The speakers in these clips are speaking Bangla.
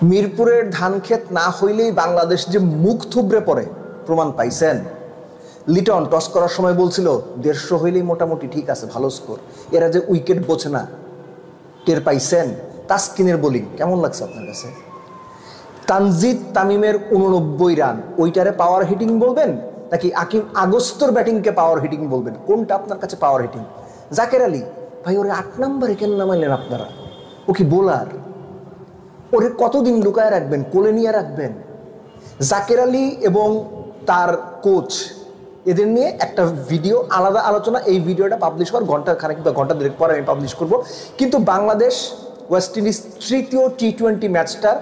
মিরপুরের ধানক্ষেত না হইলেই বাংলাদেশ যে মুখ থুবড়ে পড়ে প্রমাণ পাইছেন। লিটন টস করার সময় বলছিল 150 হইলেই মোটামুটি ঠিক আছে, ভালো স্কোর। এরা যে উইকেট বোঝে না, টের পাইছেন। তাসকিনের বোলিং কেমন লাগছে আপনার কাছে? তানজিদ তামিমের 89 রান, ওইটারে পাওয়ার হিটিং বলবেন নাকি আকিম আগস্তর ব্যাটিংকে পাওয়ার হিটিং বলবেন? কোনটা আপনার কাছে পাওয়ার হিটিং? জাকের আলী ভাই, ওরে 8 নম্বরে কেন নামাইলেন আপনারা? ও কি বোলার? ওরে কতদিন লুকায় রাখবেন, কোলে নিয়ে রাখবেন? জাকের আলী এবং তার কোচ এদের নিয়ে একটা ভিডিও, আলাদা আলোচনা। এই ভিডিওটা পাবলিশ হওয়ার ঘন্টা খানেক বা ঘন্টা দেড়েক পরে আমি পাবলিশ করব। কিন্তু বাংলাদেশ ওয়েস্ট ইন্ডিজ তৃতীয় টি20 ম্যাচটার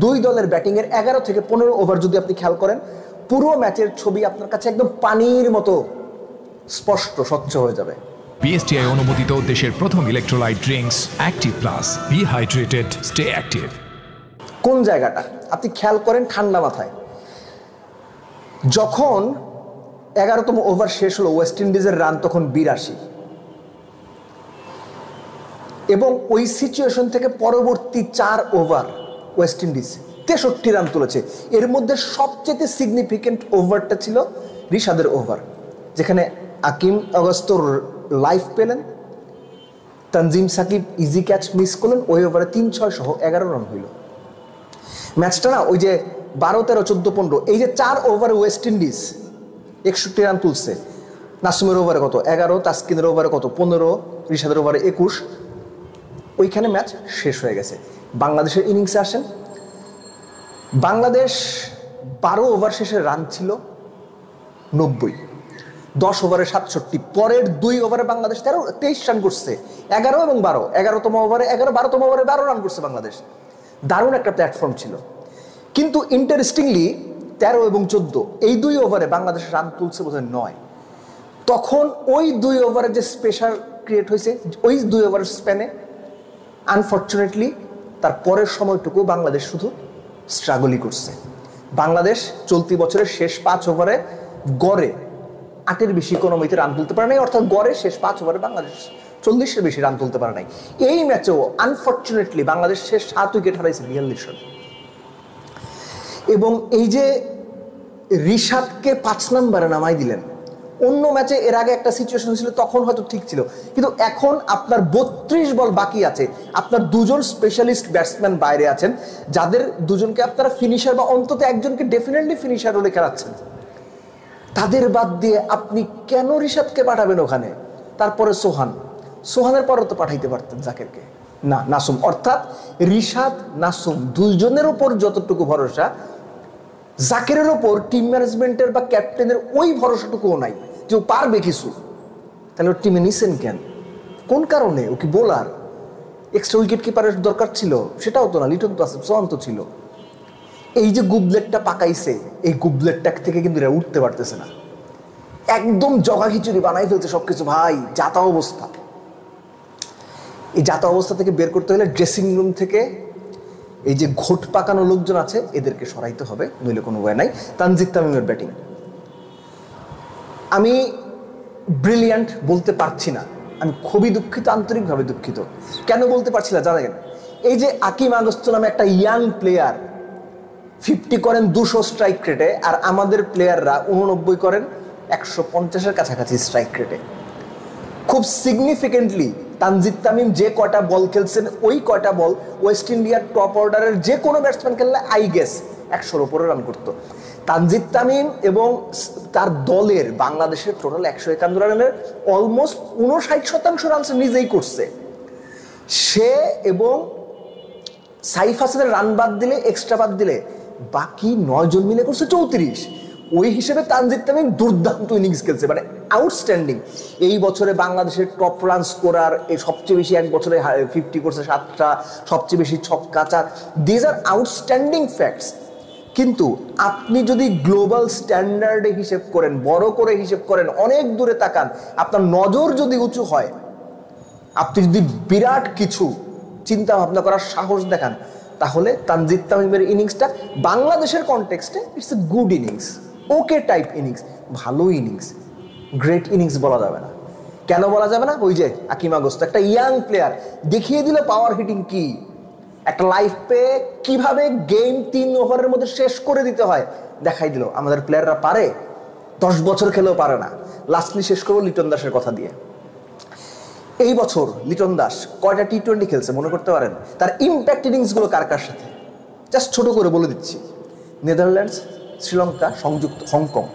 দুই দলের ব্যাটিংয়ের 11 থেকে 15 ওভার যদি আপনি খেয়াল করেন, পুরো ম্যাচের ছবি আপনার কাছে একদম পানির মতো স্পষ্ট, স্বচ্ছ হয়ে যাবে। বিএসটিআই অনুমোদিত দেশের প্রথম electrolyte drinks Active Plus, be hydrated, stay active. কোন জায়গাটা আপনি খেয়াল করেন ঠান্ডা মাথায়, যখন 11তম ওভার শেষ হলো, ওয়েস্ট ইন্ডিজের রান তখন 82, এবং ওই সিচুয়েশন থেকে পরবর্তী 4 ওভার ওয়েস্ট ইন্ডিজ 63 রান তুলেছে। এর মধ্যে সবচেয়ে সিগনিফিকেন্ট ওভারটা ছিল রিশাদের ওভার, যেখানে আকিম আগস্তর লাইফ পেলেন, Tanzim Sakib easy catch miss করলেন। ওই ওভারে 3-6 সহ 11 রান হইল। ম্যাচটা না ওই যে 12, 13, 14, 15, এই যে 4 ওভারে ওয়েস্ট ইন্ডিজ 61 রান তুলছে। নাসুমের ওভারে কত? 11, তাসকিনের ওভারে কত? 15, রিশাদের ওভারে 21। ওইখানে ম্যাচ শেষ হয়ে গেছে। বাংলাদেশের ইনিংসে আসেন, বাংলাদেশ 12 ওভার শেষে রান ছিল 90, 10 ওভারে 67। পরের 2 ওভারে বাংলাদেশ 23 রান করছে, 11 এবং 12। 11তম ওভারে 11, 12তম ওভারে 12 রান করছে বাংলাদেশ। দারুণ একটা প্ল্যাটফর্ম ছিল। কিন্তু ইন্টারেস্টিংলি 13 এবং 14 এই 2 ওভারে বাংলাদেশ রান তুলছে বোধহয় 9। তখন ওই 2 ওভারে যে স্পেশাল ক্রিয়েট হয়েছে, ওই 2 ওভারের স্প্যানে আনফর্চুনেটলি তার পরের সময়টুকু বাংলাদেশ শুধু স্ট্রাগলই করছে। বাংলাদেশ চলতি বছরের শেষ 5 ওভারে গড়ে 8-এর বেশি ইকোনমিতে রান তুলতে পারে নাই, অর্থাৎ গড়ে শেষ 5 ওভারে বাংলাদেশ 40-এর বেশি রান তুলতে পারে নাই। এই ম্যাচেও আনফর্চুনেটলি বাংলাদেশ শেষ 7 উইকেট হারাইছে 42 রান। এবং এই যে রিশাদকে 5 নম্বরে নামাই দিলেন, অন্য ম্যাচে এর আগে একটা সিচুয়েশন ছিল, তখন হয়তো ঠিক ছিল, কিন্তু এখন আপনার 32 বল বাকি আছে, আপনার 2জন স্পেশালিস্ট ব্যাটসম্যান বাইরে আছেন, যাদের 2জনকে আপনারা ফিনিশার বা অন্তত একজনকে ডেফিনেটলি ফিনিশার রোলে খেলাচ্ছেন। তাদের বাদ দিয়ে আপনি কেন রিশাদকে পাঠাবেন ওখানে? তারপরে সোহানের পরও তো পাঠাইতে পারতেন জাকেরকে, না নাসুম। অর্থাৎ রিশাদ নাসুম 2জনের ওপর যতটুকু ভরসা, জাকেরের ওপর টিম ম্যানেজমেন্টের বা ক্যাপ্টেনের ওই ভরসাটুকুও নাই যে ও পারবে কিছু। তাহলে ওর টিমে নিছেন কেন? কোন কারণে? ও কি বোলার? এক্সট্রা উইকেট কিপারের দরকার ছিল? সেটাও তো না, লিটন তো আছে, সোহান তো ছিল। এই যে গুবলেটটা পাকাইছে, এই গুবলেটটা থেকে কিন্তু এরা উঠতে পারতেছে না, একদম জগা খিচুড়ি বানাই ফেলছে সবকিছু। ভাই জাতা অবস্থা, এই জাতা অবস্থা থেকে বের করতে হলে ড্রেসিং রুম থেকে এই যে ঘোট পাকানো লোকজন আছে এদেরকে সরাইতে হবে, নইলে কোনো ওয়ে নাই। তানজিদ তামিমের ব্যাটিং আমি ব্রিলিয়ান্ট বলতে পারছি না, আমি খুবই দুঃখিত, আন্তরিকভাবে দুঃখিত। কেন বলতে পারছি না জানেন? এই যে আকিম আগস্ত নামে একটা ইয়াং প্লেয়ার 50 করেন 200 স্ট্রাইক রেটে, আর আমাদের প্লেয়াররা 89 করেন 150-এর কাছাকাছি স্ট্রাইক রেটে। খুব সিগনিফিকেন্টলি তানজিদ তামিম যে কয়টা বল খেলছেন, ওই কয়টা বল ওয়েস্ট ইন্ডিয়ার টপ অর্ডারের যে কোনো ব্যাটসম্যান খেললে আই গেস 100-র উপরে রান করতো। তানজিদ তামিম এবং তার দলের বাংলাদেশের টোটাল 151 রানের অলমোস্ট 59% রান সে নিজেই করছে। সে এবং সাইফ হাসানের রান বাদ দিলে, এক্সট্রা বাদ দিলে, বাকি 9 জন মিলে করছে 34। ওই হিসেবে তানজিদ তামিম দুর্দান্ত ইনিংস খেলছে, মানে আউটস্ট্যান্ডিং। এই বছরে বাংলাদেশের টপ রান স্কোরার, এই সবচেয়ে বেশি এক বছরে 50 করছে 7টা, সবচেয়ে বেশি ছক্কা 4। These are outstanding facts. কিন্তু আপনি যদি গ্লোবাল স্ট্যান্ডার্ডে হিসেব করেন, বড় করে হিসেব করেন, অনেক দূরে তাকান, আপনার নজর যদি উঁচু হয়, আপনি যদি বিরাট কিছু চিন্তা ভাবনা করার সাহস দেখান, তাহলে তানজিদ তামিমের ইনিংসটা বাংলাদেশের কনটেক্সটে it's a good innings, okay type innings, ভালো ইনিংস। গ্রেট ইনিংস বলা যাবে না। কেন বলা যাবে না? ওই যে আকিম আগস্ত একটা ইয়াং প্লেয়ার দেখিয়ে দিল পাওয়ার হিটিং কি। একটা লাইফ পেয়ে কিভাবে গেম 3 ওভারের মধ্যে শেষ করে দিতে হয় দেখাই দিল। আমাদের প্লেয়াররা পারে, 10 বছর খেলেও পারে না। লাস্টলি শেষ করবো লিটন দাসের কথা দিয়ে। এই বছর লিটন দাস কয়টা টি20 খেলছে মনে করতে পারেন? তার ইম্প্যাক্ট ইনিংসগুলো কার কার সাথে জাস্ট ছোট করে বলে দিচ্ছি। নেদারল্যান্ডস, শ্রীলঙ্কা, সংযুক্ত, হংকং,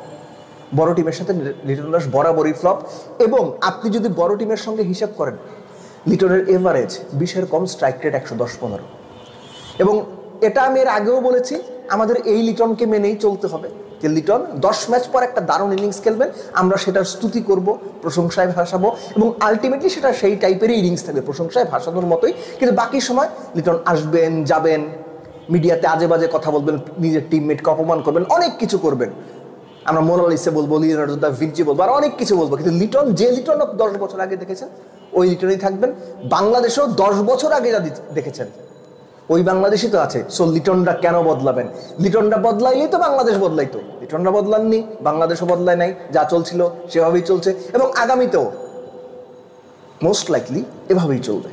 বড় টিমের সাথে লিটন দাস বরাবরই ফ্লপ। এবং আপনি যদি বড় টিমের সঙ্গে হিসাব করেন, লিটনের এভারেজ 20-এর কম, স্ট্রাইক রেট 110-15। এবং এটা আমি এর আগেও বলেছি, আমাদের এই লিটনকে মেনেই চলতে হবে যে লিটন 10 ম্যাচ পর একটা দারুণ ইনিংস খেলবেন, আমরা সেটার স্তুতি করব, প্রশংসায় ভাসাবো, এবং আলটিমেটলি সেটা সেই টাইপেরই ইনিংস থাকবে, প্রশংসায় ভাসানোর মতোই। কিন্তু বাকি সময় লিটন আসবেন, যাবেন, মিডিয়াতে আজে বাজে কথা বলবেন, নিজের টিমমেটকে অপমান করবেন, অনেক কিছু করবেন। আমরা মোনালিসে বলবো, লিওনার্দো দা ভিঞ্চি বলবো, আর অনেক কিছু বলবো, কিন্তু লিটন, যে লিটন 10 বছর আগে দেখেছেন ওই লিটনই থাকবেন। বাংলাদেশেও 10 বছর আগে যা দেখেছেন ওই বাংলাদেশই তো আছে। সো লিটনটা কেন বদলাবেন? লিটনটা বদলাইলেই তো বাংলাদেশ বদলাইতো। লিটনটা বদলাননি, বাংলাদেশও বদলায় নাই, যা চলছিল সেভাবেই চলছে, এবং আগামীতেও মোস্ট লাইকলি এভাবেই চলবে।